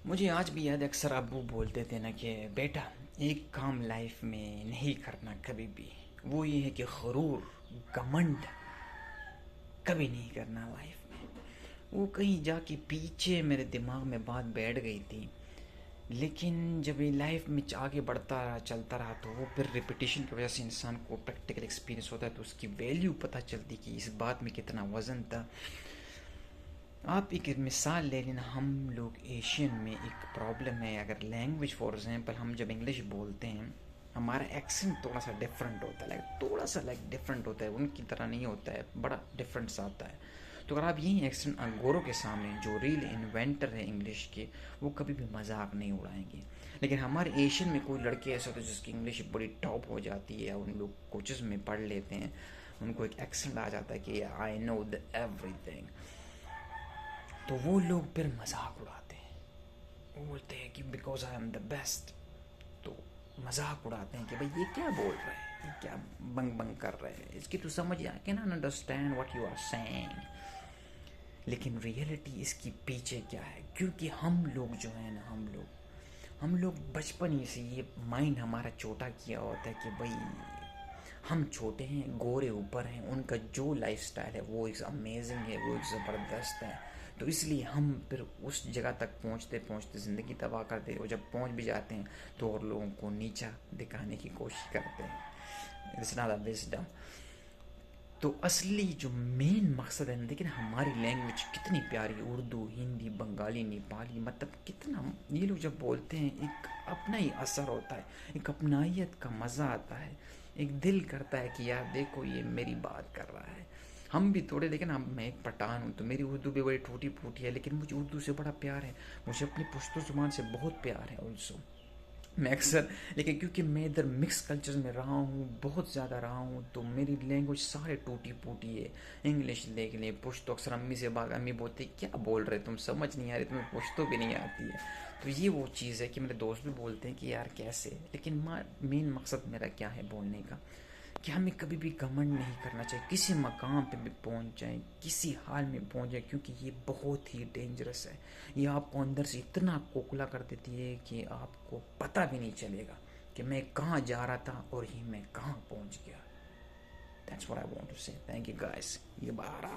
مجھے آج بھی یاد ہے، اکثر ابو بولتے تھے نا کہ بیٹا ایک کام لائف میں نہیں کرنا کبھی بھی، وہ یہ ہے کہ غرور، گھمنڈ کبھی نہیں کرنا لائف میں۔ وہ کہیں جا کے پیچھے میرے دماغ میں بات بیٹھ گئی تھی، لیکن جب یہ لائف میں آگے بڑھتا رہا، چلتا رہا، تو وہ پھر ریپیٹیشن کی وجہ سے انسان کو پریکٹیکل ایکسپیرینس ہوتا ہے تو اس کی ویلیو پتہ چلتی کہ اس بات میں کتنا وزن تھا۔ آپ ایک مثال لے لینا، ہم لوگ ایشین میں ایک پرابلم ہے، اگر لینگویج فار ایگزامپل ہم جب انگلش بولتے ہیں ہمارا ایکسنٹ تھوڑا سا ڈفرینٹ ہوتا ہے، تھوڑا سا ڈفرینٹ ہوتا ہے، ان کی طرح نہیں ہوتا ہے، بڑا ڈفرینس آتا ہے۔ تو اگر آپ یہی ایکسنٹ انگوروں کے سامنے، جو ریل انوینٹر ہے انگلش کے، وہ کبھی بھی مذاق نہیں اڑائیں گے۔ لیکن ہمارے ایشین میں کوئی لڑکے ایسے ہوتے ہیں جس کی انگلش بڑی ٹاپ ہو جاتی ہے، ان لوگ کوچز میں پڑھ لیتے ہیں، ان کو ایک ایکسنٹ آ جاتا ہے کہ آئی نو دا ایوری تھنگ، تو وہ لوگ پھر مذاق اڑاتے ہیں، وہ بولتے ہیں کہ because I am the best, تو مذاق اڑاتے ہیں کہ بھائی یہ کیا بول رہا ہے، یہ کیا بنگ بنگ کر رہے ہیں، اس کی تو سمجھ آ کے نا انڈرسٹینڈ واٹ یو آر سینگ۔ لیکن ریئلٹی اس کی پیچھے کیا ہے؟ کیونکہ ہم لوگ جو ہیں نا، ہم لوگ بچپن ہی سے یہ مائنڈ ہمارا چھوٹا کیا ہوتا ہے کہ بھائی ہم چھوٹے ہیں، گورے اوپر ہیں، ان کا جو لائف سٹائل ہے وہ ایک امیزنگ ہے، وہ ایک زبردست ہے، تو اس لیے ہم پھر اس جگہ تک پہنچتے پہنچتے زندگی تباہ کرتے ہیں، اور جب پہنچ بھی جاتے ہیں تو اور لوگوں کو نیچا دکھانے کی کوشش کرتے ہیں۔ It's not a wisdom. تو اصلی جو مین مقصد ہے، دیکھیں ہماری لینگویج کتنی پیاری، اردو، ہندی، بنگالی، نیپالی، مطلب کتنا یہ لوگ جب بولتے ہیں ایک اپنا ہی اثر ہوتا ہے، ایک اپنائیت کا مزہ آتا ہے، ایک دل کرتا ہے کہ یار دیکھو یہ میری بات کر رہا ہے۔ ہم بھی تھوڑے دیکھیں نا، میں ایک پٹھان ہوں تو میری اردو بھی بڑی ٹوٹی پھوٹی ہے، لیکن مجھے اردو سے بڑا پیار ہے، مجھے اپنی پشتو زبان سے بہت پیار ہے آلسو۔ میں اکثر، لیکن کیونکہ میں ادھر مکس کلچر میں رہا ہوں، بہت زیادہ رہا ہوں، تو میری لینگویج سارے ٹوٹی پوٹی ہے۔ انگلش دیکھ لیں، پشتو، اکثر امی سے بات، امی بولتی کیا بول رہے تم، سمجھ نہیں آ رہی، تمہیں پشتو بھی نہیں آتی ہے۔ تو یہ وہ چیز ہے کہ میرے دوست بھی بولتے ہیں کہ یار کیسے، لیکن مین مقصد میرا کیا ہے بولنے کا، کہ ہمیں کبھی بھی گھمنڈ نہیں کرنا چاہیے، کسی مقام پہ بھی پہنچ جائیں، کسی حال میں پہنچ جائیں، کیونکہ یہ بہت ہی ڈینجرس ہے۔ یہ آپ کو اندر سے اتنا کوکلا کر دیتی ہے کہ آپ کو پتہ بھی نہیں چلے گا کہ میں کہاں جا رہا تھا اور یہ میں کہاں پہنچ گیا۔ That's what I want to say. Thank you guys. یہ بارہ